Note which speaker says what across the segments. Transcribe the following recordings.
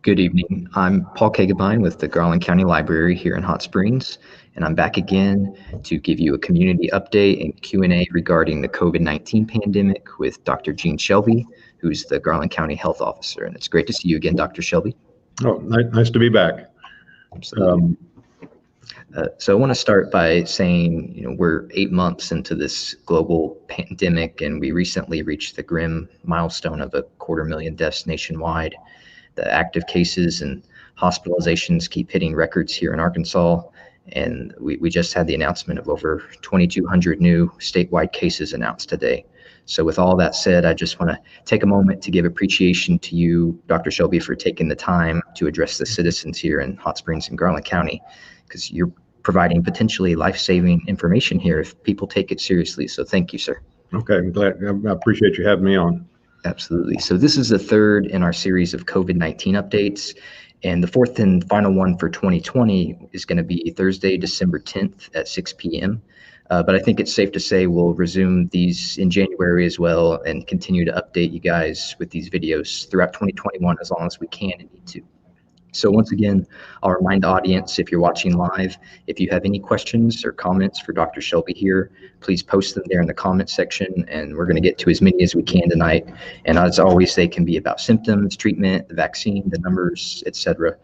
Speaker 1: Good evening. I'm Paul Kagabine with the Garland County Library here in Hot Springs, and I'm back again to give you a community update and Q&A regarding the COVID-19 pandemic with Dr. Jean Shelby, who's the Garland County Health Officer. And it's great to see you again, Dr. Shelby.
Speaker 2: Oh, nice to be back.
Speaker 1: Absolutely. So I want to start by saying, we're 8 months into this global pandemic, and we recently reached the grim milestone of 250,000 deaths nationwide. The active cases and hospitalizations keep hitting records here in Arkansas, and we just had the announcement of over 2,200 new statewide cases announced today. So with all that said, I just want to take a moment to give appreciation to you, Dr. Shelby, for taking the time to address the citizens here in Hot Springs and Garland County, because you're providing potentially life-saving information here if people take it seriously. So thank you, sir.
Speaker 2: Okay, I'm glad. I appreciate you having me on.
Speaker 1: Absolutely. So this is the third in our series of COVID-19 updates, and the fourth and final one for 2020 is going to be Thursday, December 10th at 6 p.m. But I think it's safe to say we'll resume these in January as well and continue to update you guys with these videos throughout 2021 as long as we can and need to. So once again, I'll remind the audience, if you're watching live, if you have any questions or comments for Dr. Shelby here, please post them there in the comment section, and we're going to get to as many as we can tonight. And as always, they can be about symptoms, treatment, the vaccine, the numbers, etc.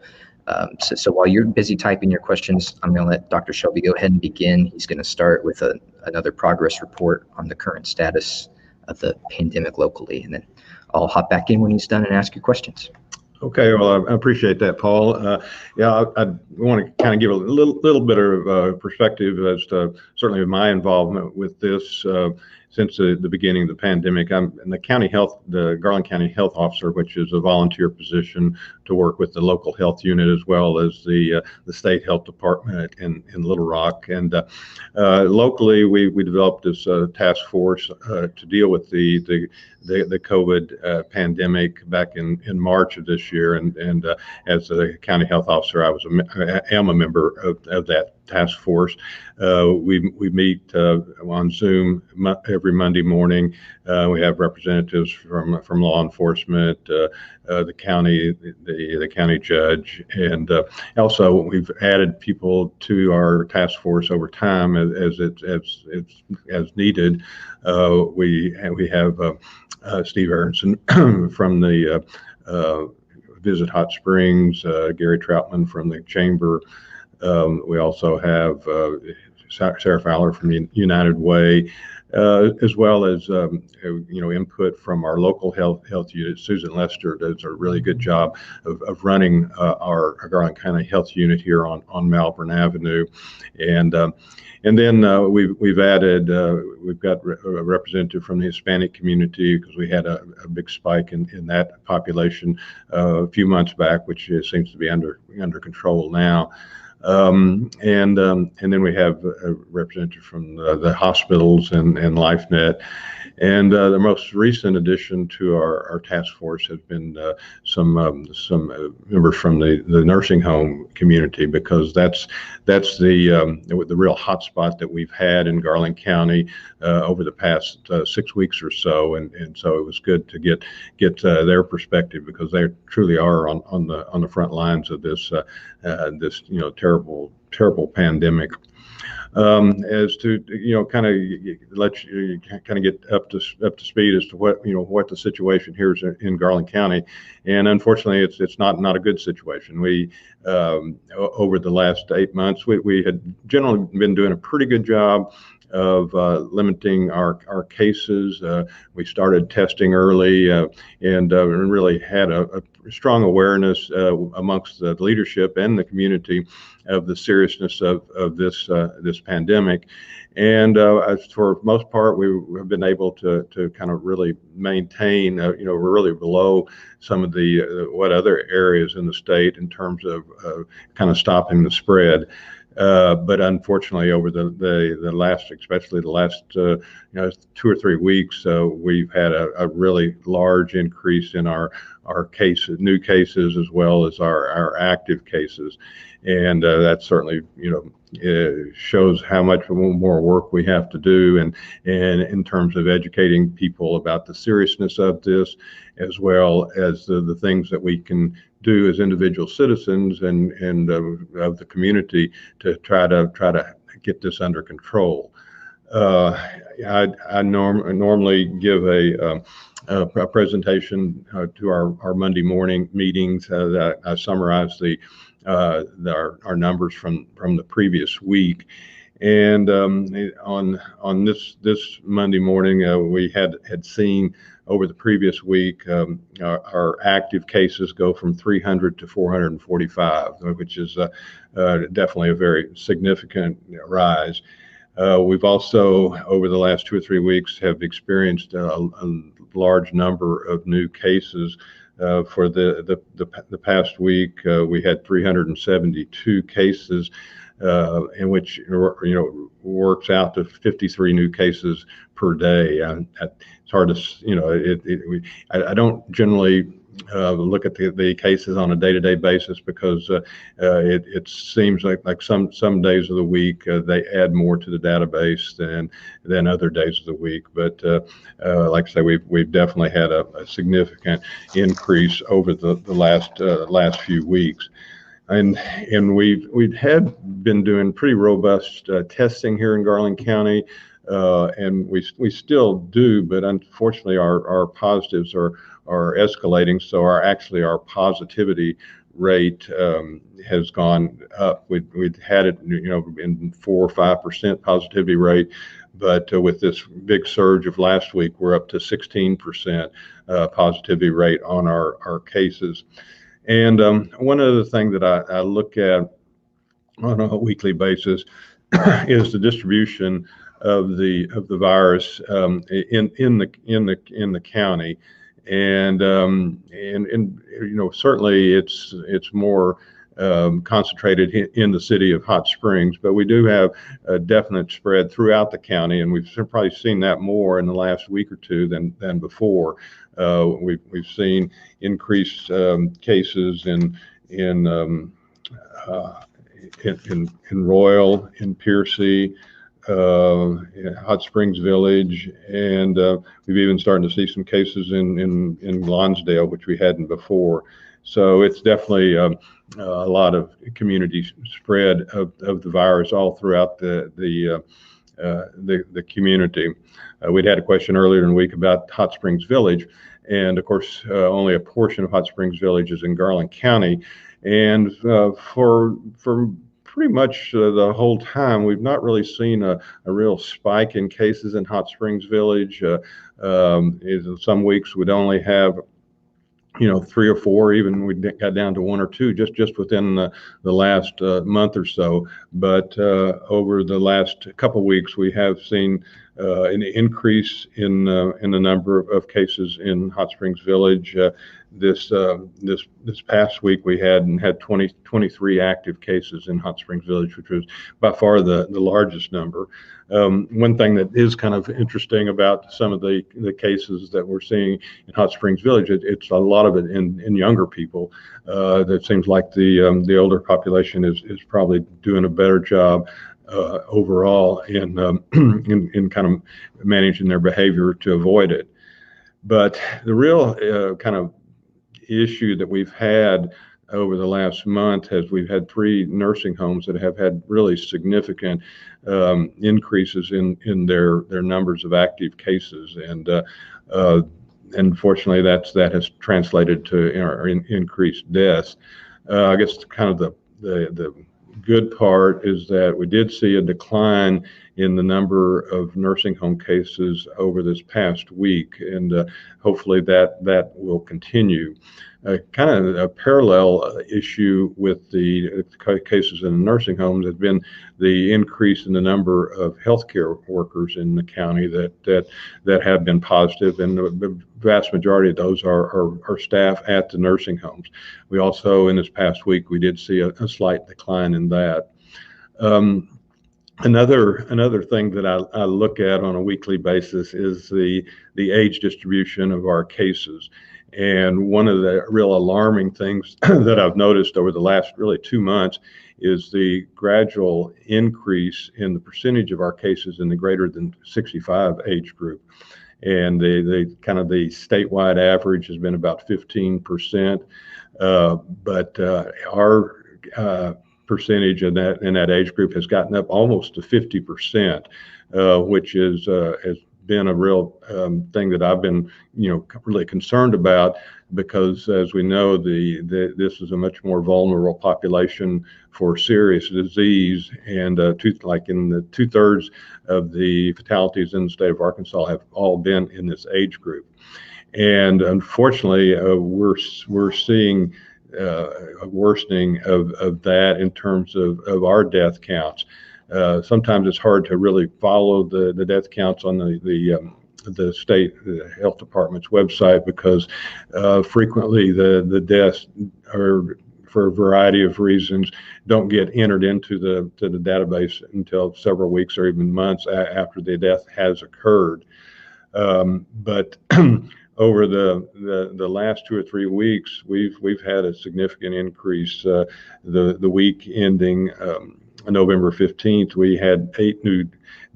Speaker 1: So while you're busy typing your questions, I'm going to let Dr. Shelby go ahead and begin. He's going to start with another progress report on the current status of the pandemic locally, and then I'll hop back in when he's done and ask you questions.
Speaker 2: Okay, well, I appreciate that, Paul. I want to kind of give a little bit of perspective as to certainly my involvement with this since the beginning of the pandemic. I'm in the Garland County Health Officer, which is a volunteer position to work with the local health unit as well as the state health department in Little Rock. And locally, we developed this task force to deal with the COVID pandemic back in March of this year, and as a county health officer, I am a member of that task force. We meet on Zoom every Monday morning. We have representatives from law enforcement, the county, the county judge, and also we've added people to our task force over time as needed. We have Steve Aronson from the Visit Hot Springs, Gary Troutman from the Chamber. We also have Sarah Fowler from United Way, as well as input from our local health unit. Susan Lester does a really good job of running our Garland County Health Unit here on Malvern Avenue, and then we've added, we've got a representative from the Hispanic community because we had a big spike in that population a few months back, which seems to be under control now. And then we have a representative from the hospitals and LifeNet. And the most recent addition to our task force has been some members from the nursing home community, because that's the real hot spot that we've had in Garland County over the past 6 weeks or so, and so it was good to get their perspective, because they truly are on the front lines of this terrible pandemic. As to kind of let you kind of get up to speed as to what the situation here is in Garland County, and unfortunately it's not a good situation. We over the last 8 months we had generally been doing a pretty good job of limiting our cases. We started testing early and really had a strong awareness amongst the leadership and the community of the seriousness of this pandemic. And for most part, we have been able to kind of really maintain, we're really below some of what other areas in the state in terms of kind of stopping the spread. But unfortunately, over especially the last 2 or 3 weeks, we've had a really large increase in our cases, new cases, as well as our active cases, and that certainly shows how much more work we have to do, and in terms of educating people about the seriousness of this, as well as the things that we can do as individual citizens and of the community to try to get this under control. I normally give a presentation to our Monday morning meetings that I summarize our numbers from the previous week. And on this Monday morning, we had seen over the previous week our active cases go from 300 to 445, which is definitely a very significant rise. We've also, over the last 2 or 3 weeks, have experienced a large number of new cases. For the past week, we had 372 cases, in which works out to 53 new cases per day. It's hard to I don't generally look at the cases on a day-to-day basis because it seems like some days of the week they add more to the database than other days of the week. But like I say, we've definitely had a significant increase over the last few weeks. And we've had been doing pretty robust testing here in Garland County, and we still do, but unfortunately our positives are escalating. So our positivity rate has gone up. We'd had it in 4 or 5% positivity rate, but with this big surge of last week, we're up to 16% positivity rate on our cases. And one other thing that I look at on a weekly basis is the distribution of the virus in the county, and certainly it's more concentrated in the city of Hot Springs, but we do have a definite spread throughout the county, and we've probably seen that more in the last week or two than before. We've seen increased cases in Royal, in Piercy, in Hot Springs Village, and we've even started to see some cases in Lonsdale, which we hadn't before. So it's definitely a lot of community spread of the virus all throughout the community. We'd had a question earlier in the week about Hot Springs Village, and of course only a portion of Hot Springs Village is in Garland County, and for pretty much the whole time we've not really seen a real spike in cases in Hot Springs Village. Some weeks we'd only have 3 or 4, even we got down to 1 or 2 just within the last month or so. But over the last couple of weeks, we have seen an increase in the number of cases in Hot Springs Village. This past week, we had 23 active cases in Hot Springs Village, which was by far the largest number. One thing that is kind of interesting about some of the cases that we're seeing in Hot Springs Village, it's a lot of it in younger people. That seems like the older population is probably doing a better job overall in kind of managing their behavior to avoid it. But the real kind of issue that we've had over the last month is we've had 3 nursing homes that have had really significant increases in their numbers of active cases, and unfortunately that has translated to increased deaths. I guess kind of the good part is that we did see a decline in the number of nursing home cases over this past week, and hopefully that will continue. Kind of a parallel issue with the cases in the nursing homes has been the increase in the number of healthcare workers in the county that have been positive, and the vast majority of those are staff at the nursing homes. We also, in this past week, we did see a slight decline in that. Another thing that I look at on a weekly basis is the age distribution of our cases. And one of the real alarming things that I've noticed over the last really 2 months is the gradual increase in the percentage of our cases in the greater than 65 age group. and the kind of the statewide average has been about 15%. But our percentage in that age group has gotten up almost to 50%, which has been a real thing that I've been, really concerned about, because as we know, this is a much more vulnerable population for serious disease, and like in the 2/3 of the fatalities in the state of Arkansas have all been in this age group. And unfortunately, we're seeing a worsening of that in terms of our death counts. Sometimes it's hard to really follow the death counts on the state health department's website, because frequently the deaths are, for a variety of reasons, don't get entered into the database until several weeks or even months after the death has occurred. But over the last 2 or 3 weeks, we've had a significant increase. The week ending November 15th, we had 8 new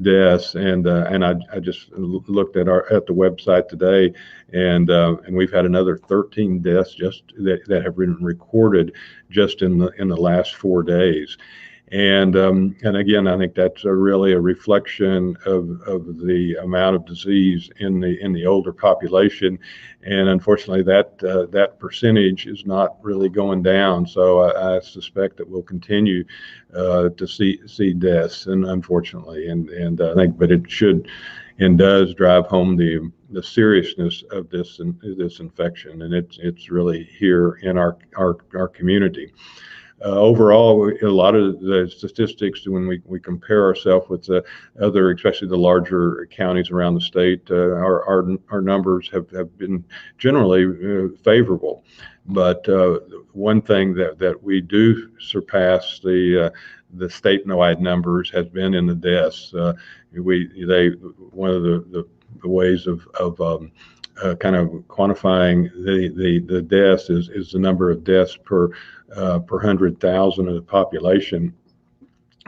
Speaker 2: deaths, and I just looked at the website today, and we've had another 13 deaths just that have been recorded just in the last 4 days. And again, I think that's really a reflection of the amount of disease in the older population, and unfortunately, that percentage is not really going down. So I suspect that we'll continue to see deaths, and unfortunately, and I think, but it should and does drive home the seriousness of this infection, and it's really here in our community. Overall, a lot of the statistics, when we compare ourselves with the other, especially the larger counties around the state, our numbers have been generally favorable. But one thing that we do surpass the statewide numbers has been in the deaths. One of the ways of kind of quantifying the deaths is the number of deaths per 100,000 of the population.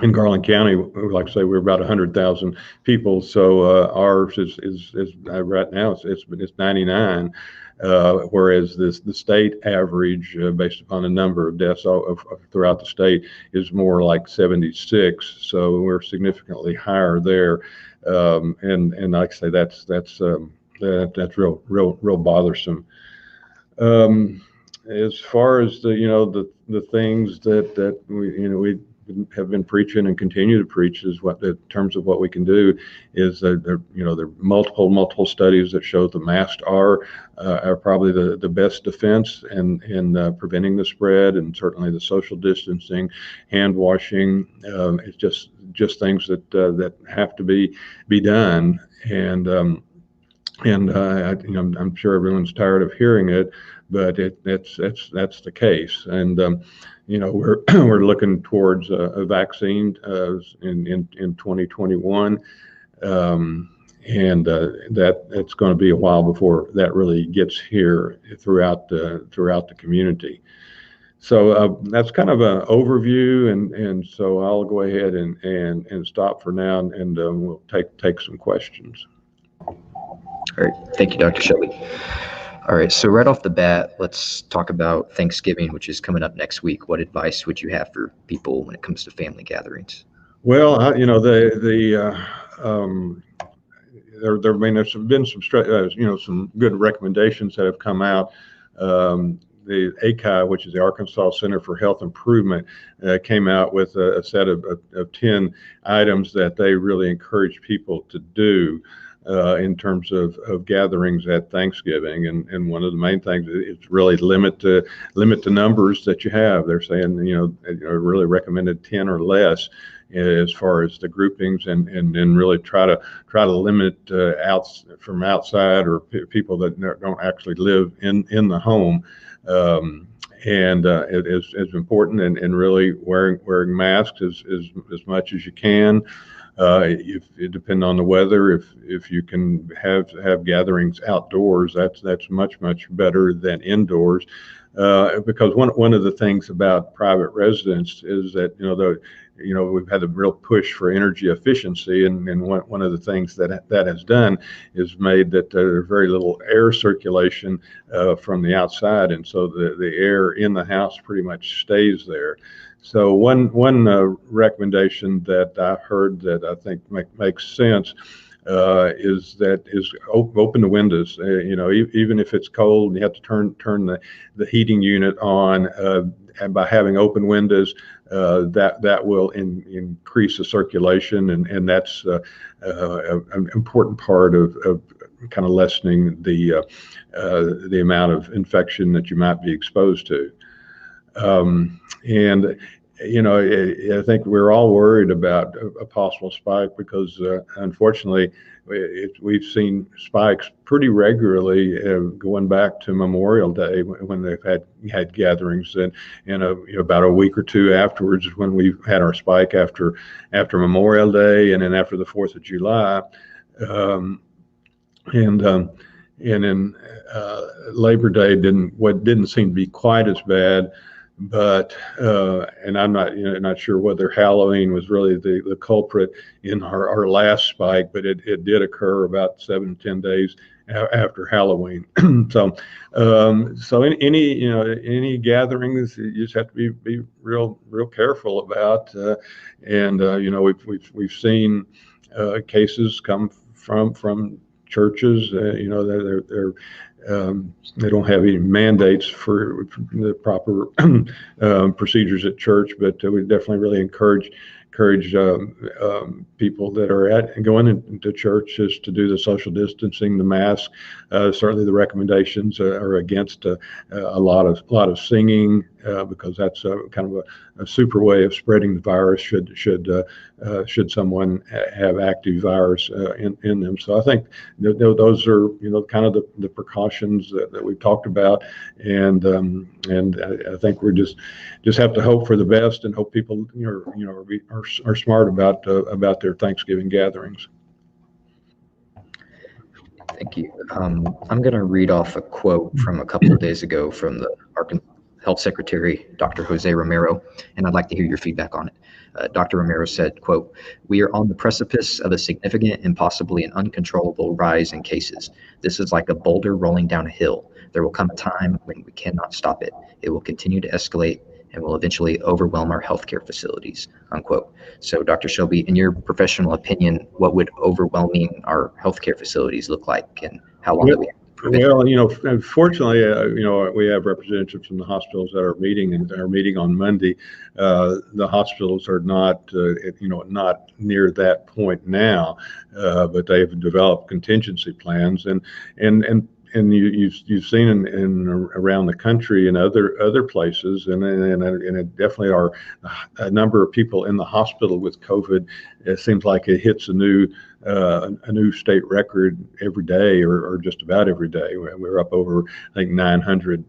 Speaker 2: In Garland County, like I say, we're about 100,000 people, so ours is right now it's 99, whereas the state average, based upon the number of deaths throughout the state, is more like 76. So we're significantly higher there, and like I say, that's real bothersome. As far as the things that we have been preaching and continue to preach, is what, in terms of what we can do, is there are multiple studies that show the masks are probably the best defense in preventing the spread, and certainly the social distancing, hand washing. It's just things that have to be done, and I'm sure everyone's tired of hearing it, but that's the case. And we're looking towards a vaccine in 2021, and that it's going to be a while before that really gets here throughout the community. So that's kind of an overview, and so I'll go ahead and stop for now, and we'll take some questions.
Speaker 1: All right, thank you, Dr. Shelby. All right, so right off the bat, let's talk about Thanksgiving, which is coming up next week. What advice would you have for people when it comes to family gatherings?
Speaker 2: Well, there's been some good recommendations that have come out. The ACI, which is the Arkansas Center for Health Improvement, came out with a set of 10 items that they really encourage people to do in terms of gatherings at Thanksgiving, and one of the main things is really limit the numbers that you have. They're saying really recommended 10 or less as far as the groupings, and really try to limit from outside, or people that don't actually live in the home. And it is important, and really wearing masks as much as you can. If it depends on the weather, if you can have gatherings outdoors, that's much better than indoors, because one of the things about private residence is that we've had a real push for energy efficiency, and one of the things that has done is made that there's very little air circulation from the outside, and so the air in the house pretty much stays there. So one recommendation that I've heard that I think makes sense is open the windows. Even if it's cold, you have to turn the heating unit on. And by having open windows, that will increase the circulation, and that's an important part of kind of lessening the amount of infection that you might be exposed to. And I think we're all worried about a possible spike because, unfortunately, we've seen spikes pretty regularly going back to Memorial Day when they've had gatherings, and about a week or two afterwards is when we've had our spike after Memorial Day, and then after the 4th of July, and then Labor Day didn't seem to be quite as bad. But and I'm not sure whether Halloween was really the culprit in our last spike, but it did occur about 7-10 days after Halloween. So any gatherings you just have to be real careful about, and we've seen cases come from churches. They don't have any mandates for the proper procedures at church, but we definitely really encourage people that are going into churches to do the social distancing, the mask. Certainly, the recommendations are against a lot of singing because that's kind of a super way of spreading the virus. Should someone have active virus in them? So I think those are kind of the precautions that we've talked about, and I think we just have to hope for the best and hope people are smart about their Thanksgiving gatherings.
Speaker 1: Thank you. I'm going to read off a quote from a couple of days ago from the Arkansas Health Secretary, Dr. Jose Romero, and I'd like to hear your feedback on it. Dr. Romero said, quote, "We are on the precipice of a significant and possibly an uncontrollable rise in cases. This is like a boulder rolling down a hill. There will come a time when we cannot stop it. It will continue to escalate and will eventually overwhelm our healthcare facilities," unquote. So, Dr. Shelby, in your professional opinion, what would overwhelming our healthcare facilities look like, and how long do we have to prevent it?
Speaker 2: Well, fortunately, we have representatives from the hospitals that are meeting on Monday. The hospitals are not near that point now, but they've developed contingency plans, and you've seen in around the country and other places, and it definitely are a number of people in the hospital with COVID. It seems like it hits a new state record every day, or just about every day. We're up over, I think, 900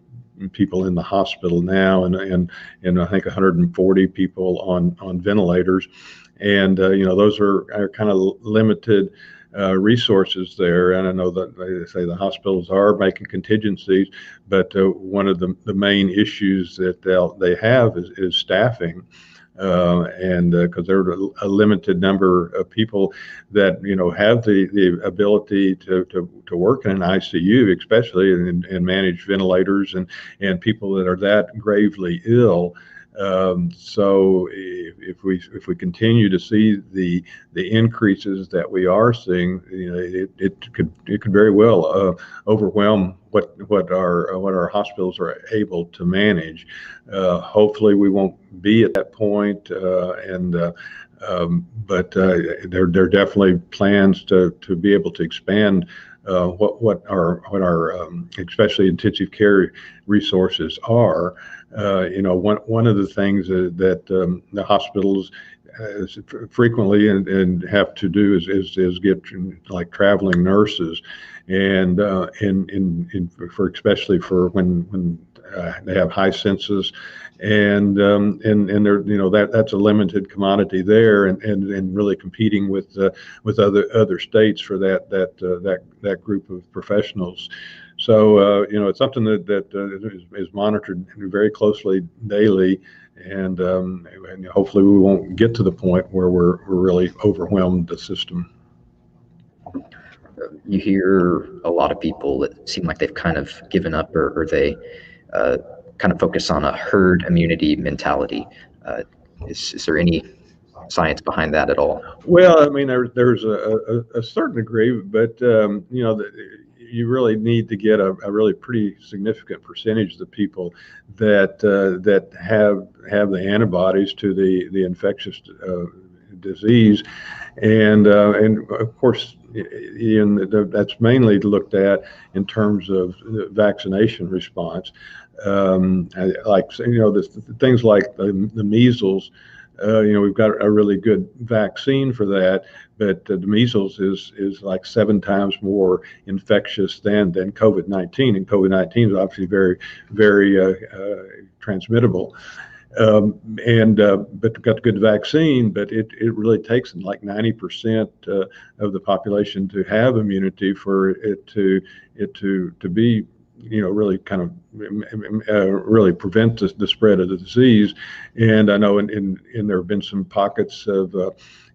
Speaker 2: people in the hospital now, and I think 140 people on ventilators, and those are kind of limited resources there. And I know that they say the hospitals are making contingencies, but one of the main issues that they have is staffing, and because there are a limited number of people that have the ability to work in an ICU, especially, and manage ventilators and people that are that gravely ill. So if we continue to see the increases that we are seeing, it could very well overwhelm what our hospitals are able to manage. Hopefully we won't be at that point, but there are definitely plans to be able to expand what our especially intensive care resources are. One of the things that the hospitals frequently and have to do is get like traveling nurses, and for especially for when they have high census, and they're that's a limited commodity there, and really competing with other states for that group of professionals. So it's something that is monitored very closely daily, and hopefully we won't get to the point where we're really overwhelmed the system.
Speaker 1: You hear a lot of people that seem like they've kind of given up, or they kind of focus on a herd immunity mentality. Is there any science behind that at all?
Speaker 2: Well, I mean, there's a certain degree, but you really need to get a really pretty significant percentage of the people that have the antibodies to the infectious disease, and of course, that's mainly looked at in terms of vaccination response. Things like the measles. We've got a really good vaccine for that, but the measles is like 7 times more infectious than COVID-19, and COVID-19 is obviously very, very transmittable. But got a good vaccine, but it really takes like 90% of the population to have immunity for it to be really kind of really prevent the spread of the disease. And I know in there have been some pockets of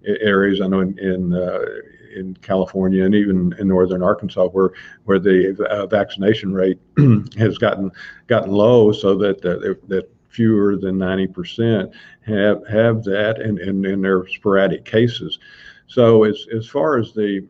Speaker 2: areas, I know in California and even in northern Arkansas where the vaccination rate has gotten low, so that fewer than 90% have that, and they're sporadic cases. So as far as the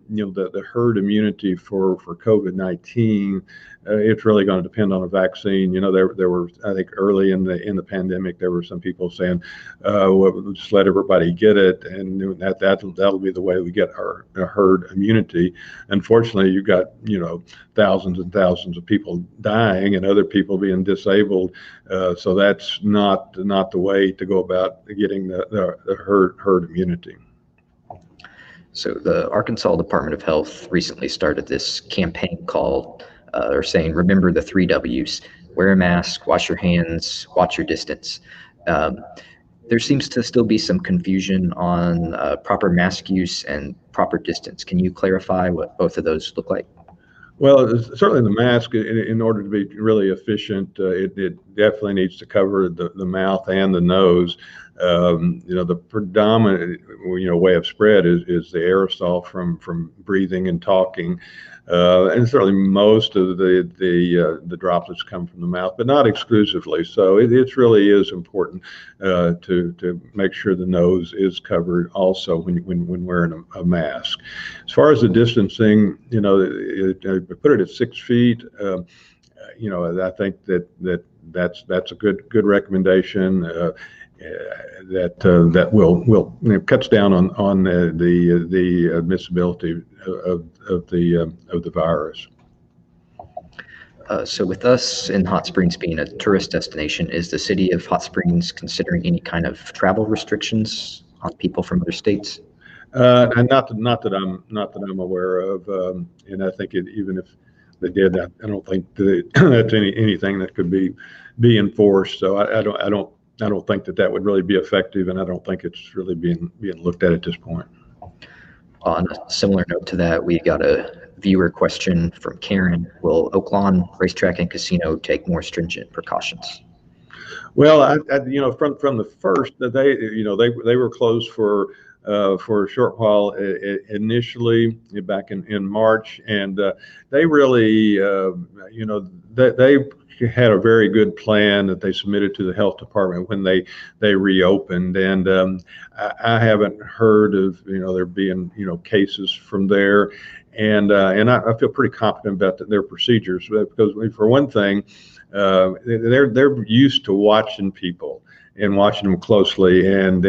Speaker 2: herd immunity for COVID-19, it's really going to depend on a vaccine. There were, I think, early in the pandemic, there were some people saying, well, just let everybody get it, and that'll be the way we get our herd immunity. Unfortunately, you've got thousands and thousands of people dying and other people being disabled. So that's not the way to go about getting the herd immunity.
Speaker 1: So the Arkansas Department of Health recently started this campaign called, or saying, remember the 3 W's: wear a mask, wash your hands, watch your distance. There seems to still be some confusion on proper mask use and proper distance. Can you clarify what both of those look like?
Speaker 2: Well, certainly the mask, in order to be really efficient, it definitely needs to cover the mouth and the nose. The predominant way of spread is the aerosol from breathing and talking, and certainly most of the droplets come from the mouth, but not exclusively. So it really is important to make sure the nose is covered also when wearing a mask. As far as the distancing, put it at 6 feet. I think that's a good recommendation. That will cuts down on the admissibility of the virus.
Speaker 1: So with us in Hot Springs being a tourist destination, is the city of Hot Springs considering any kind of travel restrictions on people from other states?
Speaker 2: And not that I'm aware of, and I think even if they did, I don't think that's anything that could be enforced. So I don't think that would really be effective, and I don't think it's really being looked at this point.
Speaker 1: On a similar note to that, we got a viewer question from Karen. Will Oaklawn Racetrack and Casino take more stringent precautions?
Speaker 2: Well, from the first, they were closed for a short while initially back in March, and they really, they had a very good plan that they submitted to the health department when they reopened, and I haven't heard of there being cases from there, and I feel pretty confident about their procedures, because for one thing, they're used to watching people and watching them closely, and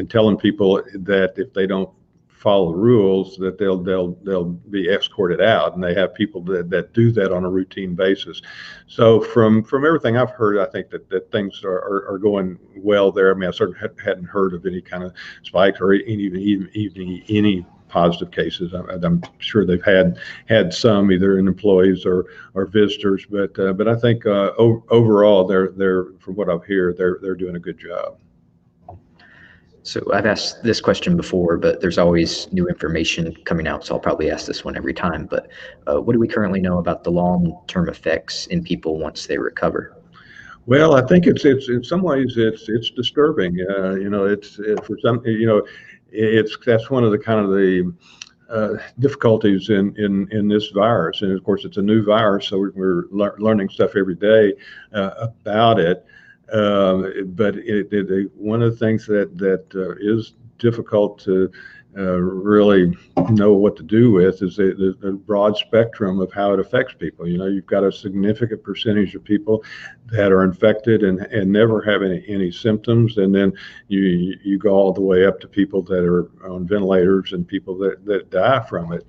Speaker 2: telling people that if they don't follow the rules, that they'll be escorted out, and they have people that do that on a routine basis. So from everything I've heard, I think that things are going well there. I mean, I certainly hadn't heard of any kind of spikes or even any positive cases. I'm sure they've had some, either in employees or visitors, but I think overall they're from what I've heard, they're doing a good job.
Speaker 1: So I've asked this question before, but there's always new information coming out, so I'll probably ask this one every time. But what do we currently know about the long-term effects in people once they recover?
Speaker 2: Well, I think it's in some ways it's disturbing. For some, that's one of the kind of the difficulties in this virus, and of course it's a new virus, so we're learning stuff every day about it. But one of the things that is difficult to really know what to do with is the broad spectrum of how it affects people. You've got a significant percentage of people that are infected and never have any symptoms, and then you go all the way up to people that are on ventilators and people that die from it.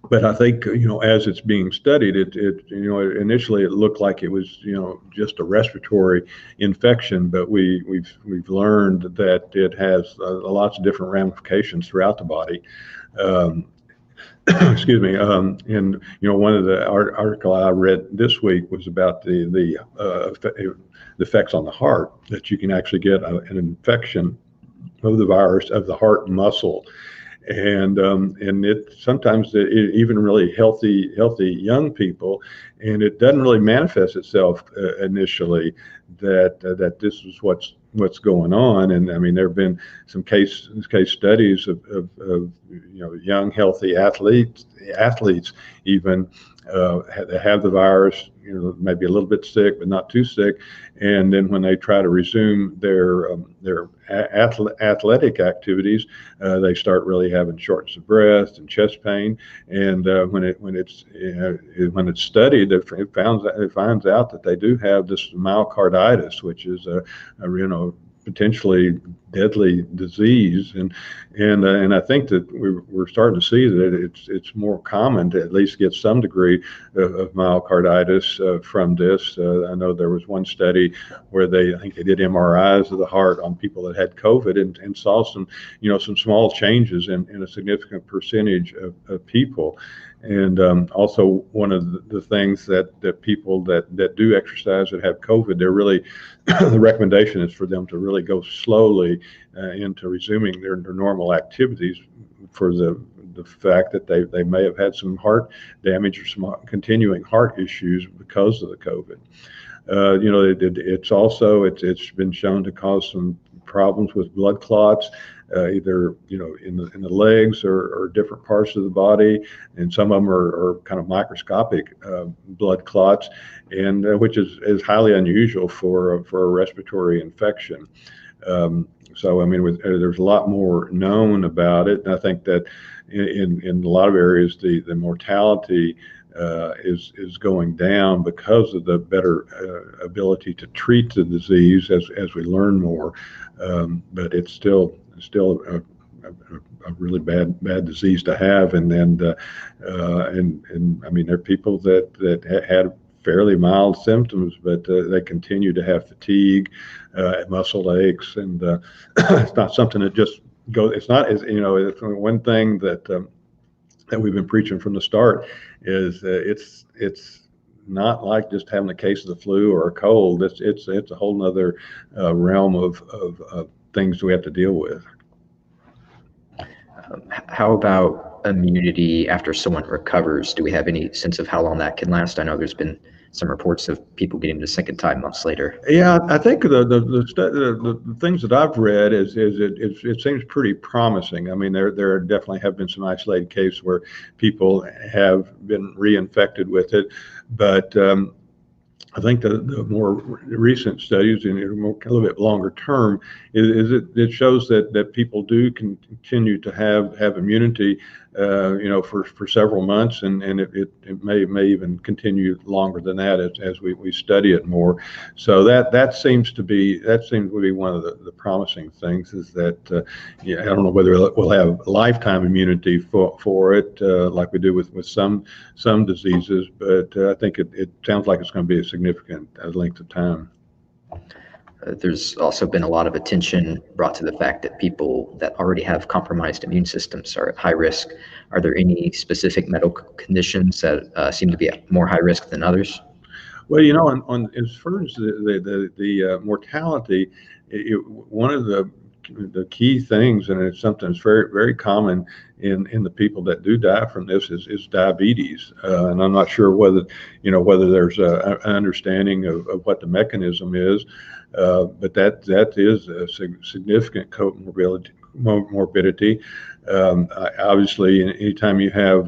Speaker 2: But I think, as it's being studied, initially it looked like it was, just a respiratory infection, but we've learned that it has lots of different ramifications throughout the body. Excuse me. And one of the article I read this week was about the effects on the heart, that you can actually get an infection of the virus of the heart muscle. And it sometimes even really healthy young people, and it doesn't really manifest itself initially that this is what's going on. And I mean, there have been some case studies of young healthy athletes even have the virus, maybe a little bit sick but not too sick, and then when they try to resume their athletic activities, they start really having shortness of breath and chest pain. And when it's studied, it finds out that they do have this myocarditis, which is a potentially deadly disease, and I think that we're starting to see that it's more common to at least get some degree of myocarditis from this. I know there was one study where I think they did MRIs of the heart on people that had COVID and saw some small changes in a significant percentage of people. And also, one of the things that people that do exercise that have COVID, they're really the recommendation is for them to really go slowly into resuming their normal activities, for the fact that they may have had some heart damage or some continuing heart issues because of the COVID. It's been shown to cause some problems with blood clots, either in the legs or different parts of the body, and some of them are kind of microscopic blood clots, and which is highly unusual for a respiratory infection. So I mean, there's a lot more known about it, and I think that in a lot of areas the mortality is going down because of the better ability to treat the disease as we learn more. But it's still a really bad disease to have, and I mean, there are people that had fairly mild symptoms, but they continue to have fatigue, muscle aches, and it's not something that just goes. It's not as it's one thing that we've been preaching from the start is it's not like just having a case of the flu or a cold. It's a whole nother realm of things we have to deal with.
Speaker 1: How about immunity after someone recovers? Do we have any sense of how long that can last? I know there's been some reports of people getting the second time months later.
Speaker 2: Yeah, I think the things that I've read is it seems pretty promising. I mean, there definitely have been some isolated cases where people have been reinfected with it, but I think the more recent studies, and a little bit longer term, it shows that people do continue to have immunity, for several months, and it may even continue longer than that as we study it more. So that seems to be one of the promising things, is that I don't know whether we'll have lifetime immunity for it like we do with some diseases, but I think it sounds like it's going to be a significant length of time.
Speaker 1: There's also been a lot of attention brought to the fact that people that already have compromised immune systems are at high risk. Are there any specific medical conditions that seem to be at more high risk than others?
Speaker 2: Well, on as far as the mortality, one of the the key things, and it's something that's very, very common in the people that do die from this, is diabetes. And I'm not sure whether there's an understanding of what the mechanism is, but that is a significant comorbidity. Obviously, anytime you have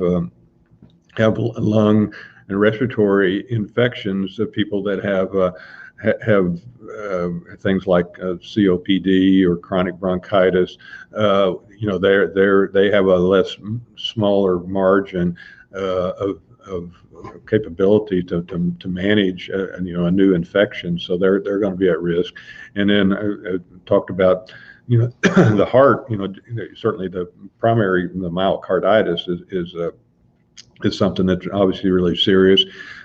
Speaker 2: lung and respiratory infections, of people that have things like COPD or chronic bronchitis, they have a smaller margin of capability to manage a new infection, so they're going to be at risk. And then talked about the heart. Certainly the myocarditis is something that's obviously really serious.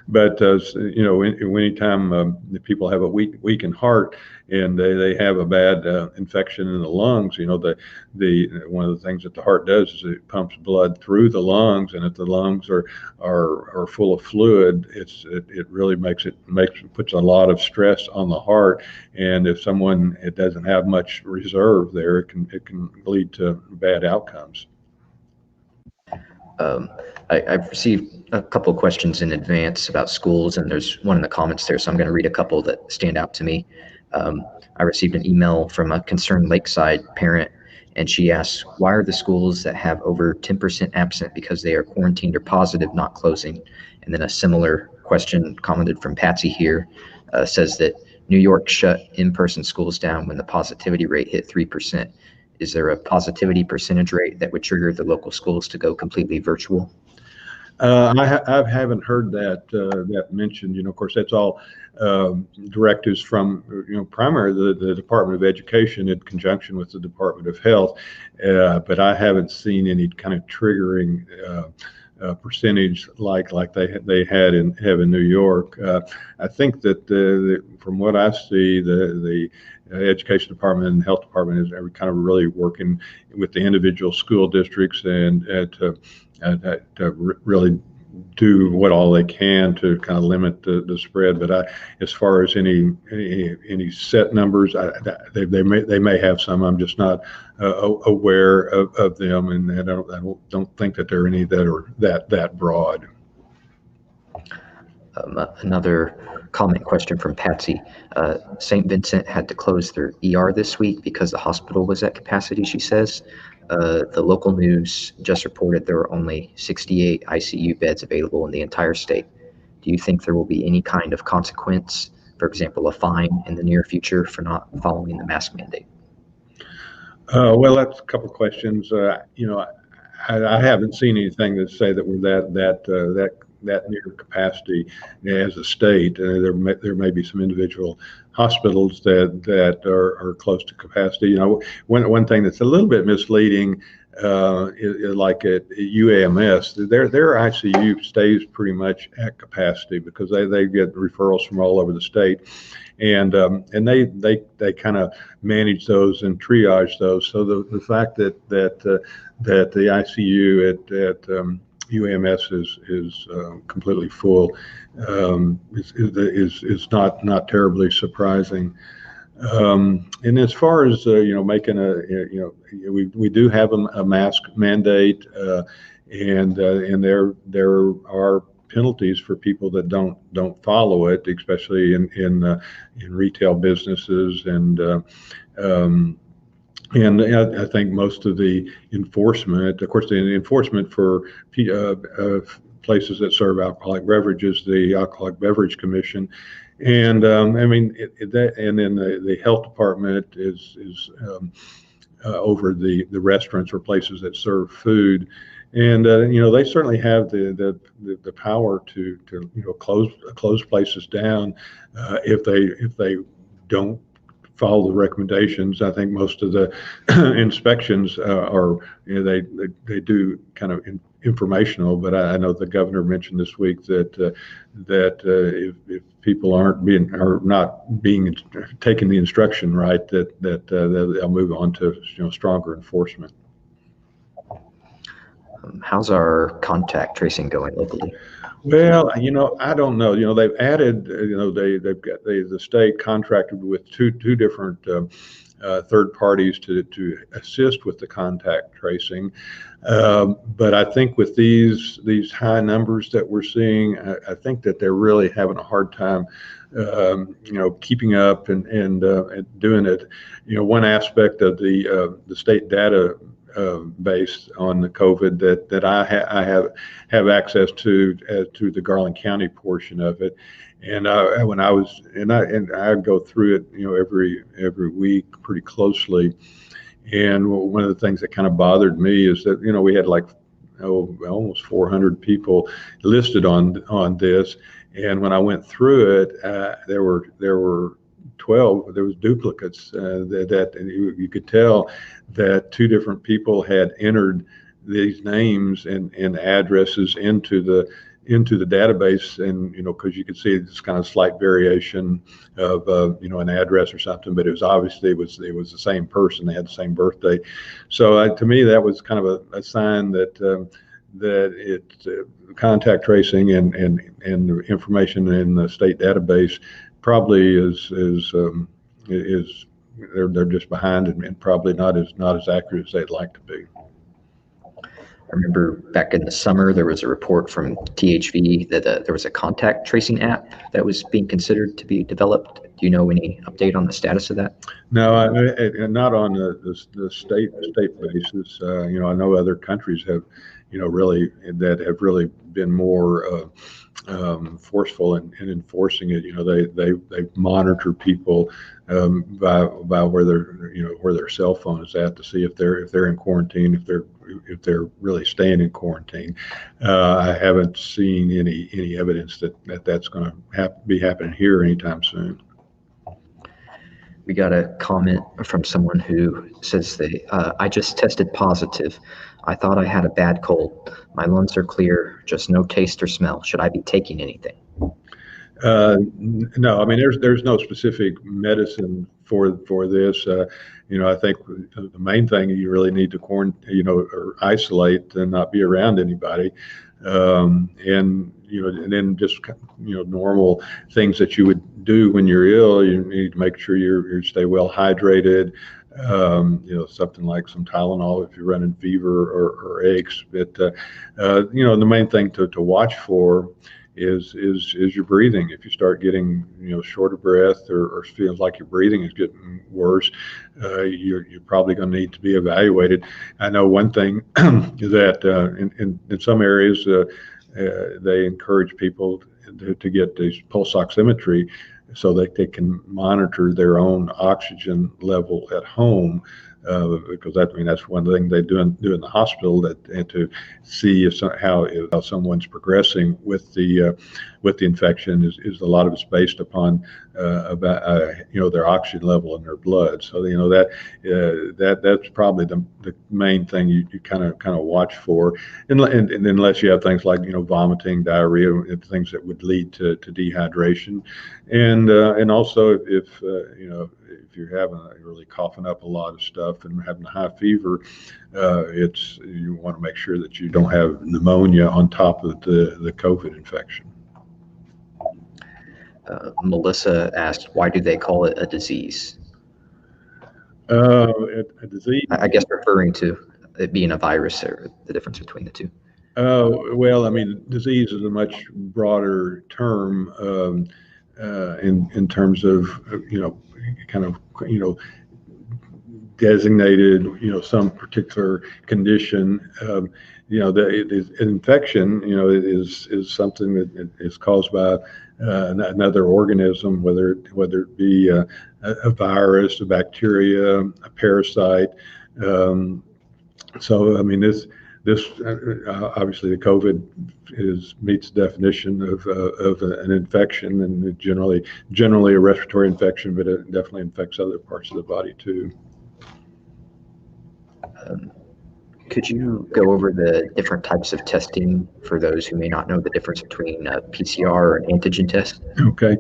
Speaker 2: But anytime the people have a weakened heart and they have a bad infection in the lungs, one of the things that the heart does is it pumps blood through the lungs, and if the lungs are full of fluid, it really puts a lot of stress on the heart. And if it doesn't have much reserve there, it can lead to bad outcomes.
Speaker 1: I've received a couple of questions in advance about schools, and there's one in the comments there, so I'm going to read a couple that stand out to me. I received an email from a concerned Lakeside parent, and she asks, why are the schools that have over 10% absent because they are quarantined or positive not closing? And then a similar question commented from Patsy here says that New York shut in-person schools down when the positivity rate hit 3%. Is there a positivity percentage rate that would trigger the local schools to go completely virtual?
Speaker 2: I haven't heard that mentioned. Of course, that's all directives from primarily the Department of Education in conjunction with the Department of Health, but I haven't seen any kind of triggering percentage like they have in New York. I think that from what I see, the Education Department and Health Department is kind of really working with the individual school districts and to really do what all they can to kind of limit the spread. But as far as any set numbers, they may have some. I'm just not aware of them, and I don't think that there are any that are that broad.
Speaker 1: Another comment question from Patsy. St. Vincent had to close their ER this week because the hospital was at capacity, she says. The local news just reported there were only 68 ICU beds available in the entire state. Do you think there will be any kind of consequence, for example, a fine in the near future for not following the mask mandate?
Speaker 2: Well, that's a couple of questions. I haven't seen anything that say that we're that near capacity as a state. There may be some individual hospitals that are close to capacity. One thing that's a little bit misleading is like at UAMS, their ICU stays pretty much at capacity because they get referrals from all over the state, and they kind of manage those and triage those. So the fact that the ICU at UAMS is completely full is not terribly surprising. And as far as making we do have a mask mandate, and there are penalties for people that don't follow it, especially in retail businesses and I think most of the enforcement, of course, the enforcement for places that serve alcoholic beverages, the Alcoholic Beverage Commission, and and then the health department is over the restaurants or places that serve food, and they certainly have the power to close places down if they don't follow the recommendations. I think most of the inspections are they do kind of informational, but I know the governor mentioned this week that if people are not being taking the instruction right, that they'll move on to stronger enforcement.
Speaker 1: How's our contact tracing going locally?
Speaker 2: Well, I don't know. They've added, they've got the state contracted with two different third parties to assist with the contact tracing. But I think with these high numbers that we're seeing, I think that they're really having a hard time, keeping up and doing it. One aspect of the state data based on the COVID that I have access to the Garland County portion of it, and when I go through it every week pretty closely. And one of the things that kind of bothered me is that we had like almost 400 people listed on this, and when I went through it, there were 12. There was duplicates that you could tell that two different people had entered these names and addresses into the database, and because you could see this kind of slight variation of an address or something, but it was obviously it was the same person. They had the same birthday. So to me, that was kind of a sign that contact tracing and the information in the state database probably they're just behind and probably not as accurate as they'd like to be.
Speaker 1: I remember back in the summer, there was a report from THV that there was a contact tracing app that was being considered to be developed. Do you know any update on the status of that?
Speaker 2: No, not on the state basis. I know other countries have, really been more forceful in enforcing it. They monitor people by where their cell phone is at to see if they're in quarantine, if they're really staying in quarantine. I haven't seen any evidence that that's going to be happening here anytime soon.
Speaker 1: We got a comment from someone who says I just tested positive. I thought I had a bad cold. My lungs are clear, just no taste or smell. Should I be taking anything?
Speaker 2: No, I mean there's no specific medicine for this. I think the main thing you really need to quarantine, or isolate and not be around anybody, and then just normal things that you would do when you're ill. You need to make sure you stay well hydrated. Something like some Tylenol if you're running fever or aches. But the main thing to watch for is your breathing. If you start getting short of breath or feels like your breathing is getting worse, you're probably going to need to be evaluated. I know one thing is that in some areas they encourage people to get these pulse oximetry so that they can monitor their own oxygen level at home, because that's one thing they do in the hospital, and to see how someone's progressing with the infection is a lot of it's based upon their oxygen level in their blood. So that's probably the main thing you kind of watch for, and unless you have things like vomiting, diarrhea, and things that would lead to dehydration, and also if you're really coughing up a lot of stuff and having a high fever, you want to make sure that you don't have pneumonia on top of the COVID infection.
Speaker 1: Melissa asked, why do they call it a disease?
Speaker 2: A disease?
Speaker 1: I guess referring to it being a virus, or the difference between the two.
Speaker 2: Well, I mean, disease is a much broader term in terms of designated some particular condition. The infection is something that is caused by another organism, whether it be a virus, a bacteria, a parasite. So I mean this obviously the COVID meets the definition of an infection, and generally a respiratory infection, but it definitely infects other parts of the body too.
Speaker 1: Could you go over the different types of testing for those who may not know the difference between a PCR or an antigen test?
Speaker 2: Okay.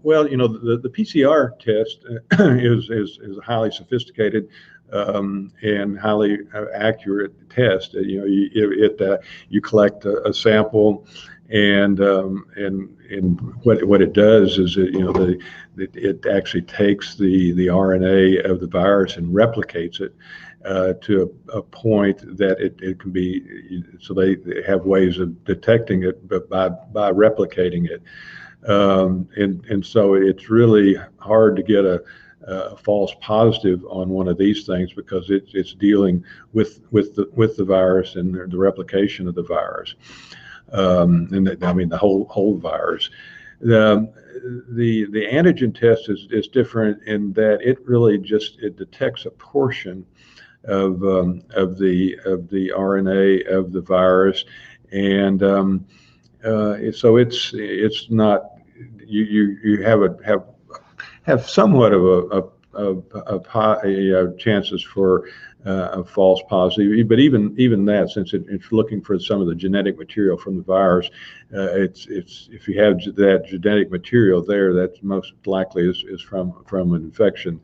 Speaker 2: Well, the PCR test is a highly sophisticated and highly accurate test. You collect a sample, And what it does is it actually takes the RNA of the virus and replicates it to a point that it can be, so they have ways of detecting it, but by replicating it. And so it's really hard to get a false positive on one of these things, because it's dealing with the virus and the replication of the virus, and the whole virus. The antigen test is different in that it really it detects a portion of the RNA of the virus, and so it's not, you have somewhat of a chances for a false positive, but even that, since it's looking for some of the genetic material from the virus, it's if you have that genetic material there, that's most likely is from an infection.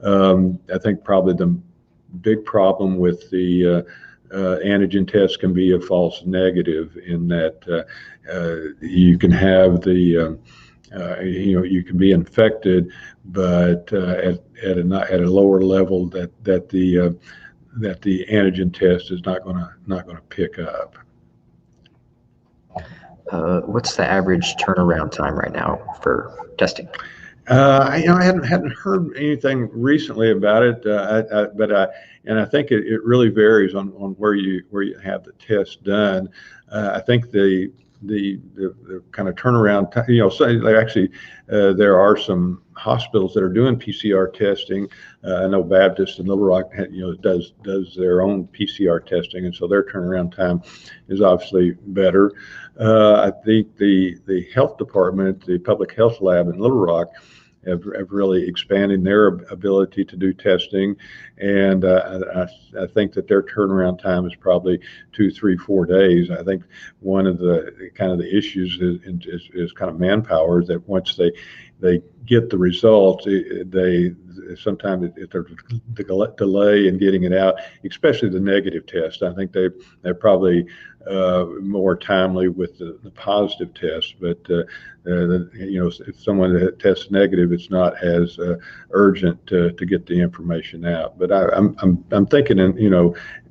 Speaker 2: I think probably the big problem with the antigen test can be a false negative, in that you can have you can be infected, but at a lower level that the antigen test is not going to pick up.
Speaker 1: What's the average turnaround time right now for testing?
Speaker 2: I hadn't heard anything recently about it, and I think it really varies on where you have the test done. I think the kind of turnaround time, so actually there are some hospitals that are doing PCR testing. I know Baptist and Little Rock does their own PCR testing, and so their turnaround time is obviously better. I think the health department, the public health lab in Little Rock, have really expanded their ability to do testing, and I think that their turnaround time is probably 2, 3, 4 days. I think one of the issues is kind of manpower, that once they get the results, they sometimes there's a delay in getting it out, especially the negative test. I think they're probably more timely with the positive test, but if someone tests negative, it's not as urgent to get the information out. But I'm thinking,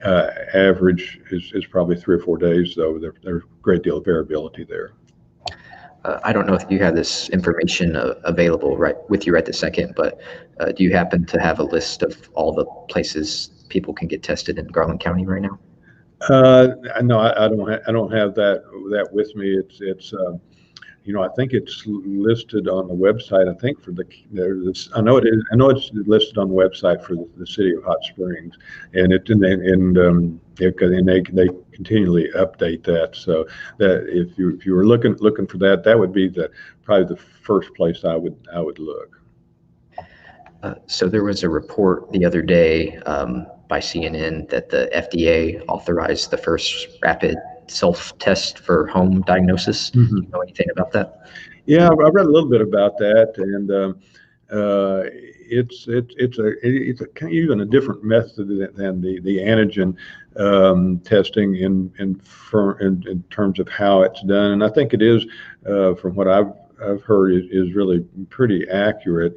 Speaker 2: average is probably 3 or 4 days, though. There's a great deal of variability there.
Speaker 1: I don't know if you have this information available right with you right this second, but do you happen to have a list of all the places people can get tested in Garland County right now?
Speaker 2: No, I don't have that with me. It's I think it's listed on the website. I think I know it's listed on the website for the city of Hot Springs, and they continually update that. So that if you were looking for that would be probably the first place I would look.
Speaker 1: So there was a report the other day by CNN that the FDA authorized the first rapid self-test for home diagnosis.
Speaker 2: Mm-hmm.
Speaker 1: Do you know anything about that?
Speaker 2: Yeah, I read a little bit about that, and it's even a different method than the antigen testing in terms of how it's done, and I think it is, from what I've heard, is really pretty accurate.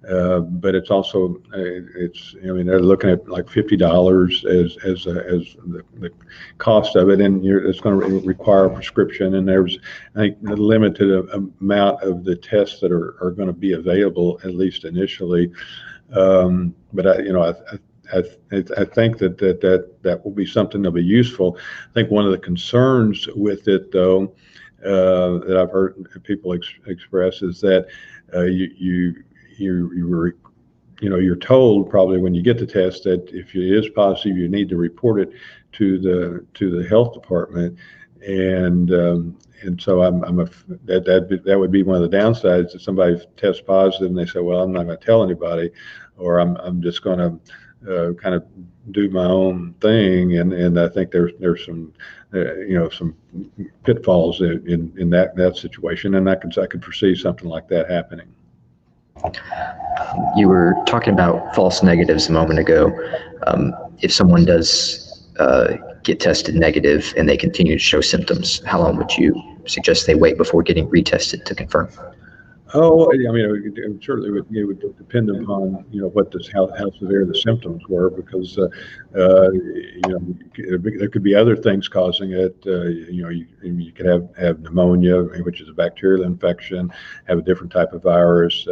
Speaker 2: But it's also they're looking at like $50 as the cost of it, and it's going to require a prescription, and there's, I think, a limited amount of the tests that are going to be available, at least initially. But I think that will be something that'll be useful. I think one of the concerns with it, though, that I've heard people express, is that you're told probably when you get the test that if it is positive, you need to report it to the health department, and so that would be one of the downsides, that somebody tests positive and they say, well, I'm not going to tell anybody, or I'm just going to kind of do my own thing, and I think there's some some pitfalls in that situation, and I could foresee something like that happening.
Speaker 1: You were talking about false negatives a moment ago. If someone does get tested negative and they continue to show symptoms, how long would you suggest they wait before getting retested to confirm?
Speaker 2: Oh, I mean, it would depend upon, how severe the symptoms were, because, there could be other things causing it. You could have pneumonia, which is a bacterial infection, have a different type of virus.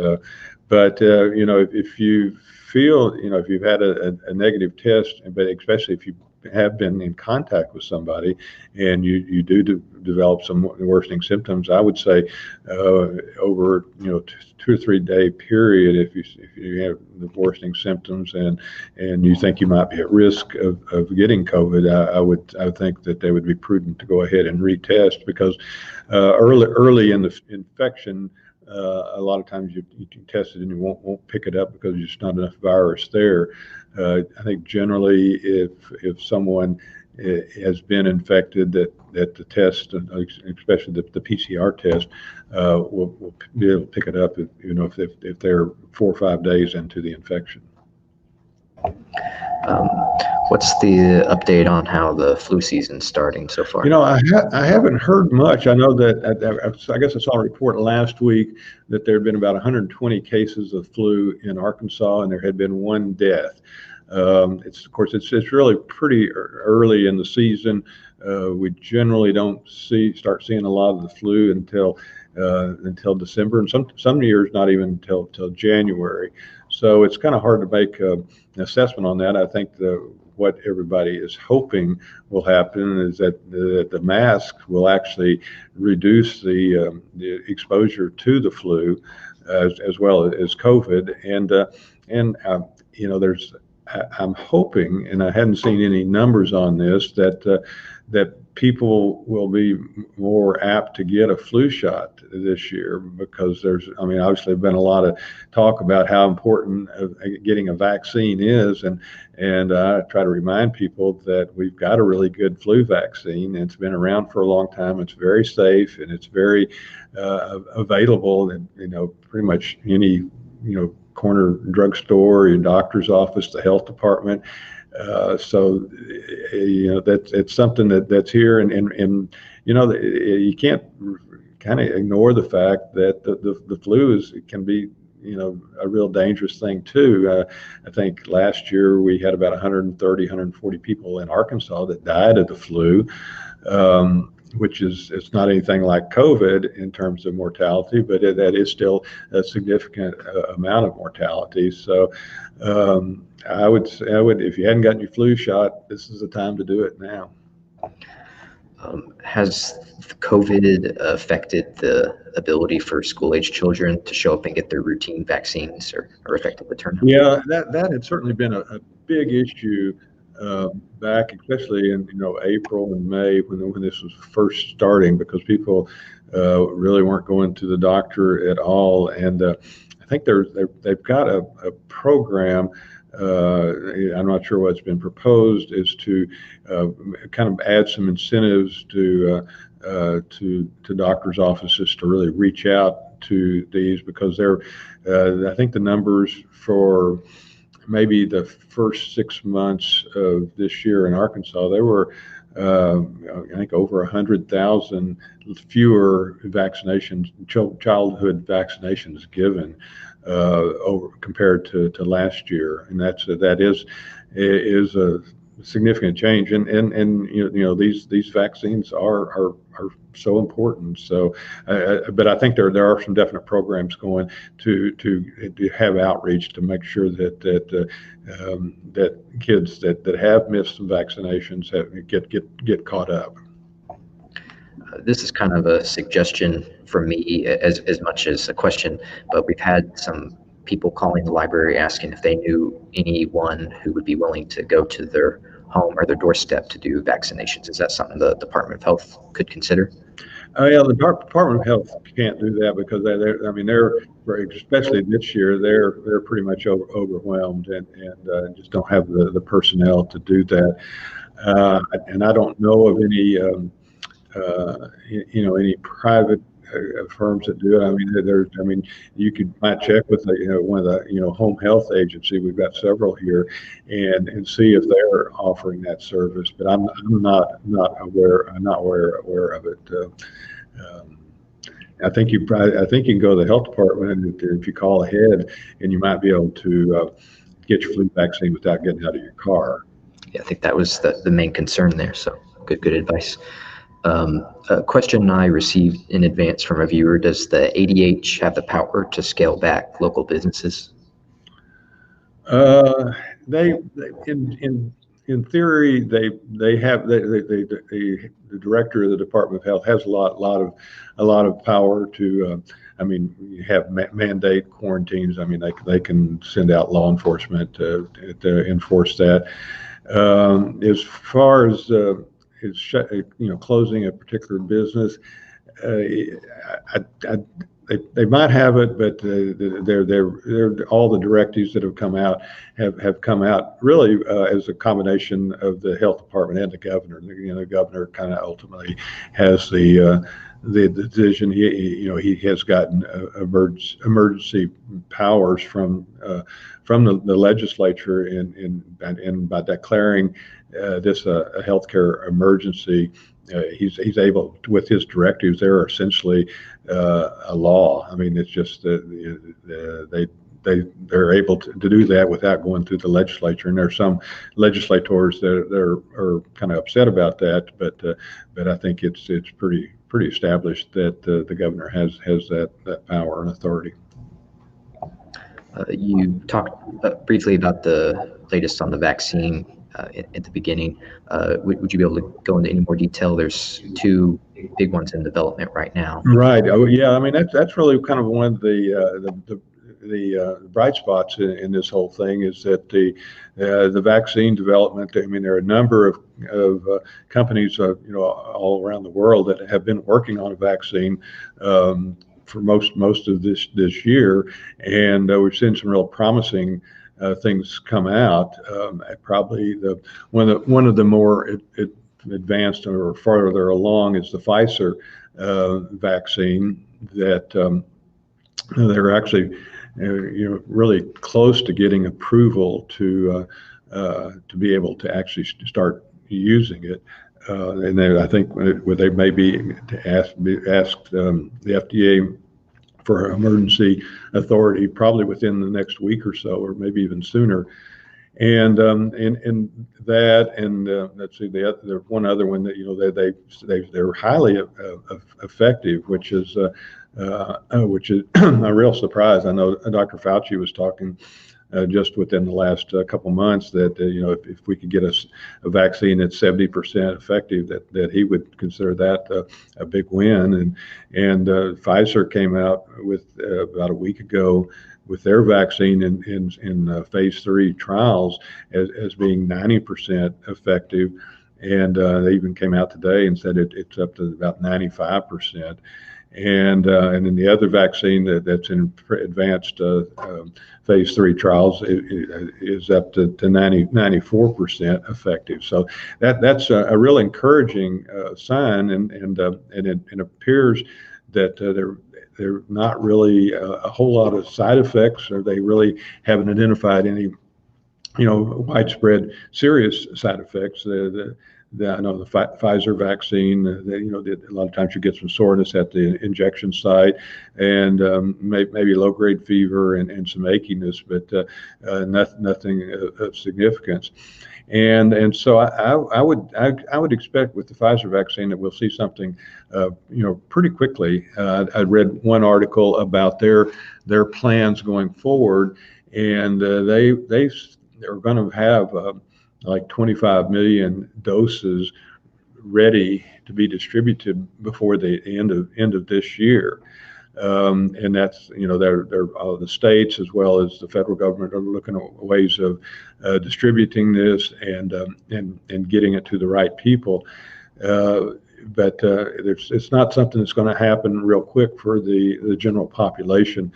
Speaker 2: But if you feel, if you've had a negative test, but especially if you have been in contact with somebody and you do develop some worsening symptoms, I would say over 2 or 3 day period, if you have the worsening symptoms and you think you might be at risk of getting COVID, I would think that they would be prudent to go ahead and retest, because early in the infection, a lot of times you can test it and you won't pick it up because there's just not enough virus there. I think generally, if someone has been infected, that the test, especially the PCR test, will be able to pick it up if they're 4 or 5 days into the infection.
Speaker 1: What's the update on how the flu season's starting so far?
Speaker 2: I haven't heard much. I know that I guess I saw a report last week that there had been about 120 cases of flu in Arkansas, and there had been 1 death. It's really pretty early in the season. We generally don't start seeing a lot of the flu until December, and some years not even until January. So it's kind of hard to make an assessment on that. I think what everybody is hoping will happen is that the mask will actually reduce the exposure to the flu as well as COVID, I'm hoping, and I hadn't seen any numbers on this, that people will be more apt to get a flu shot this year, because obviously been a lot of talk about how important getting a vaccine is, and I try to remind people that we've got a really good flu vaccine. It's been around for a long time. It's very safe, and it's very available in pretty much any corner drugstore, your doctor's office, the health department. So it's something that's here, and you can't kind of ignore the fact that the flu can be a real dangerous thing too. I think last year we had about 140 people in Arkansas that died of the flu. Which it's not anything like COVID in terms of mortality, but that is still a significant amount of mortality. So I would, if you hadn't gotten your flu shot, this is the time to do it now.
Speaker 1: Has COVID affected the ability for school-age children to show up and get their routine vaccines, or affected the turnout?
Speaker 2: Yeah, that had certainly been a big issue back, especially in April and May when this was first starting, because people really weren't going to the doctor at all. And I think they've got a program. I'm not sure what's been proposed, is to kind of add some incentives to doctors' offices to really reach out to these, because I think the numbers for maybe the first 6 months of this year in Arkansas, there were I think over 100,000 fewer vaccinations, childhood vaccinations given compared to last year, and that is a significant change, and these vaccines are so important. So, but I think there are some definite programs going to have outreach to make sure that kids that have missed some vaccinations get caught up.
Speaker 1: This is kind of a suggestion from me as much as a question, but we've had some people calling the library asking if they knew anyone who would be willing to go to their home or their doorstep to do vaccinations. Is that something the Department of Health could consider?
Speaker 2: Yeah, the Department of Health can't do that, because they're especially this year, they're pretty much overwhelmed and just don't have the personnel to do that. And I don't know of any private firms that do it. You might check with one of the home health agency. We've got several here, and see if they're offering that service. But I'm not aware of it. I think you can go to the health department if you call ahead, and you might be able to get your flu vaccine without getting out of your car.
Speaker 1: Yeah, I think that was the main concern there. So good advice. A question I received in advance from a viewer: does the ADH have the power to scale back local businesses?
Speaker 2: They in theory they have the director of the Department of Health has a lot of power to. I mean, you have mandate quarantines. I mean, they can send out law enforcement to enforce that. As far as closing a particular business, they might have it, but they're all the directives that have come out have come out really as a combination of the health department and the governor. The governor kind of ultimately has the decision. He has gotten emergency powers from the legislature, and by declaring this a healthcare emergency, he's able, with his directives, they're essentially a law. I mean, it's just they're able to do that without going through the legislature. And there's some legislators that are kind of upset about that, but I think it's pretty established that the governor has that power and authority.
Speaker 1: You talked briefly about the latest on the vaccine at the beginning. Would you be able to go into any more detail? There's two big ones in development right now.
Speaker 2: Right. Oh, yeah. I mean, that's really kind of one of the bright spots in this whole thing is that the vaccine development. I mean, there are a number of companies, all around the world that have been working on a vaccine for most of this year, and we've seen some real promising things come out. Probably one of the more advanced or farther along is the Pfizer vaccine that they're actually really close to getting approval to be able to actually start using it. And I think they may be asked the FDA for emergency authority probably within the next week or so, or maybe even sooner. And that, and let's see, there's one other one that they're highly effective, which is a real surprise. I know Dr. Fauci was talking just within the last couple months that if we could get a vaccine that's 70% effective, that he would consider that a big win. And Pfizer came out with about a week ago with their vaccine in phase 3 trials as being 90% effective, and they even came out today and said it's up to about 95%. And then the other vaccine that's in advanced phase 3 trials is up to 94% effective. So that's a real encouraging sign, and it appears that there not really a whole lot of side effects, or they really haven't identified any widespread serious side effects. I know the Pfizer vaccine, a lot of times you get some soreness at the injection site, and maybe low-grade fever and some achiness, but nothing of significance. And so I would expect with the Pfizer vaccine that we'll see something pretty quickly. I read one article about their plans going forward, and they are going to have like 25 million doses ready to be distributed before the end of this year. And that's, the states as well as the federal government are looking at ways of distributing this and getting it to the right people. But it's not something that's going to happen real quick for the general population.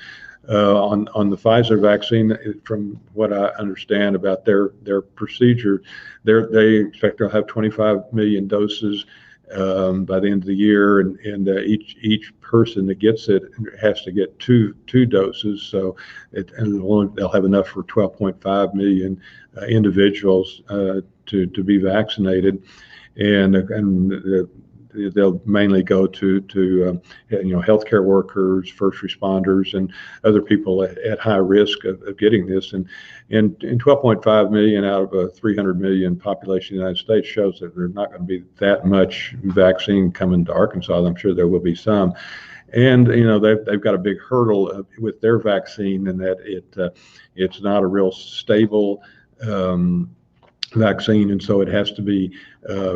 Speaker 2: On the Pfizer vaccine, from what I understand about their procedure, they expect they'll have 25 million doses by the end of the year, and each person that gets it has to get two doses. So they'll have enough for 12.5 million individuals to be vaccinated, and they'll mainly go to healthcare workers, first responders, and other people at high risk of getting this. And 12.5 million out of a 300 million population in the United States shows that there's not going to be that much vaccine coming to Arkansas. I'm sure there will be some. And they've got a big hurdle with their vaccine, in that it's not a real stable vaccine, and so it has to be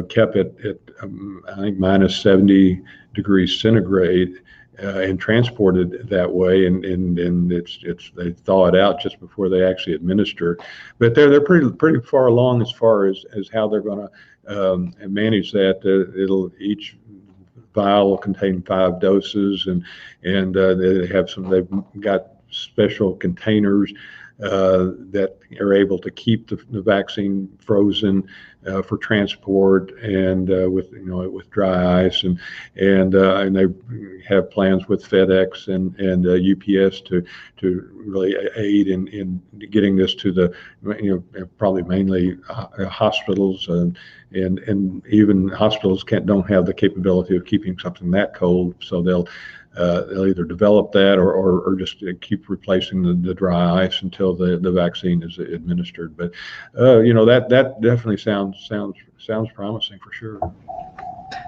Speaker 2: kept at I think minus 70 degrees centigrade and transported that way, and they thaw it out just before they actually administer. But they're pretty far along as far as how they're going to manage that. Each vial will contain 5 doses, and they've got special containers that are able to keep the vaccine frozen for transport, and with dry ice, and they have plans with FedEx and UPS to really aid in getting this to the probably mainly hospitals, and even hospitals don't have the capability of keeping something that cold, so they'll either develop that or just keep replacing the dry ice until the vaccine is administered. But that definitely sounds promising for sure.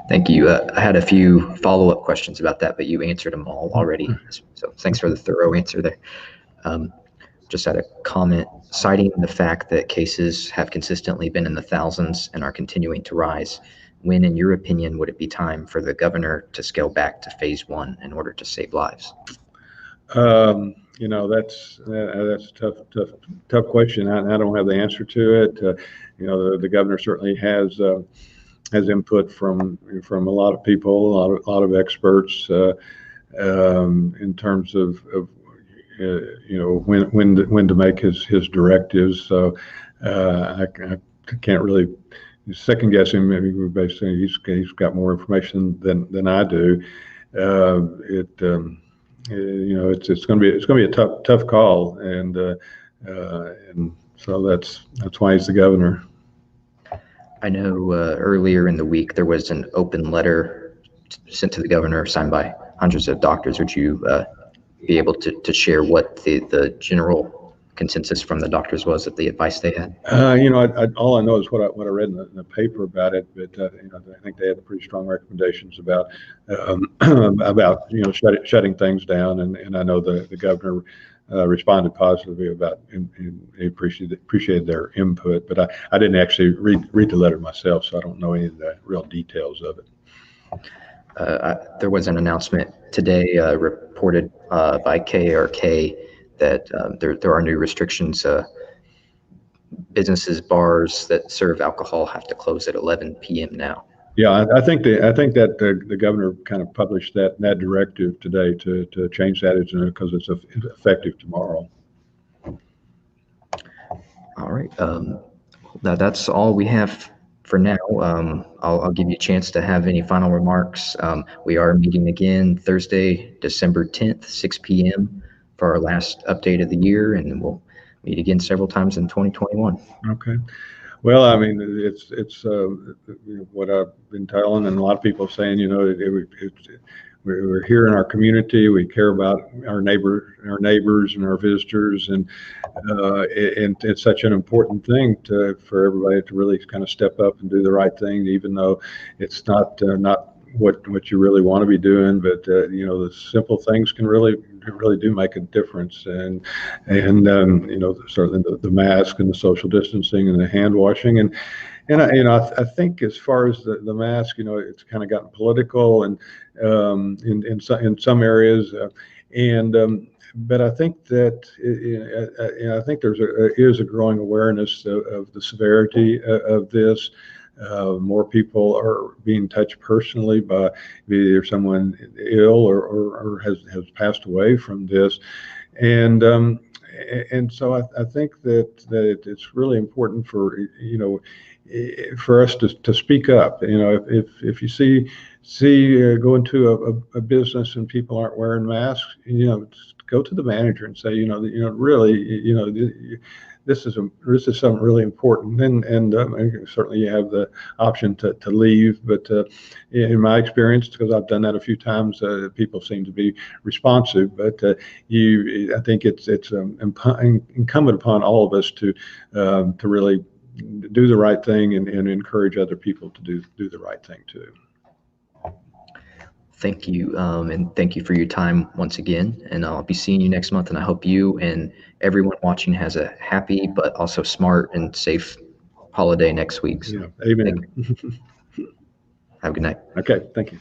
Speaker 1: Thank you. I had a few follow-up questions about that, but you answered them all already. So thanks for the thorough answer there. Just had a comment citing the fact that cases have consistently been in the thousands and are continuing to rise. When, in your opinion, would it be time for the governor to scale back to phase 1 in order to save lives?
Speaker 2: That's a tough question. I don't have the answer to it. The governor certainly has input from a lot of people, a lot of experts in terms of when to make his directives. So I can't really second guess him. Maybe basically he's got more information than I do. It's going to be a tough call, and so that's why he's the governor.
Speaker 1: I know earlier in the week there was an open letter sent to the governor signed by hundreds of doctors. Would you be able to share what the general consensus from the doctors was of the advice they had?
Speaker 2: All I know is what I read in the paper about it, but I think they had pretty strong recommendations about shutting things down, and I know the governor responded positively about, and he appreciated their input, but I didn't actually read the letter myself, so I don't know any of the real details of it.
Speaker 1: There was an announcement today reported by KRK that there are new restrictions. Businesses, bars that serve alcohol have to close at 11 p.m. now.
Speaker 2: Yeah, I think that the governor kind of published that directive today to change that because it's effective tomorrow.
Speaker 1: All right. That's all we have for now. I'll give you a chance to have any final remarks. We are meeting again Thursday, December 10th, 6 p.m. for our last update of the year, and then we'll meet again several times in 2021.
Speaker 2: Okay. Well, I mean, it's what I've been telling, and a lot of people saying, we're here in our community. We care about our neighbors and our visitors, and it's such an important thing for everybody to really kind of step up and do the right thing, even though it's not what you really want to be doing. But the simple things can really do make a difference, and certainly the mask and the social distancing and the hand washing, and I think as far as the mask, it's kind of gotten political and in some areas, but I think that I think there is a growing awareness of the severity of this. More people are being touched personally by either someone ill or has passed away from this, and so I think that it's really important for us to speak up. If you see go into a business and people aren't wearing masks, go to the manager and say, really, this is something really important, and certainly you have the option to leave. But in my experience, because I've done that a few times, people seem to be responsive. But I think it's incumbent upon all of us to really do the right thing and encourage other people to do the right thing too.
Speaker 1: Thank you, and thank you for your time once again. And I'll be seeing you next month. And I hope you and everyone watching has a happy but also smart and safe holiday next week. So
Speaker 2: yeah, amen.
Speaker 1: have a good night.
Speaker 2: Okay, thank you.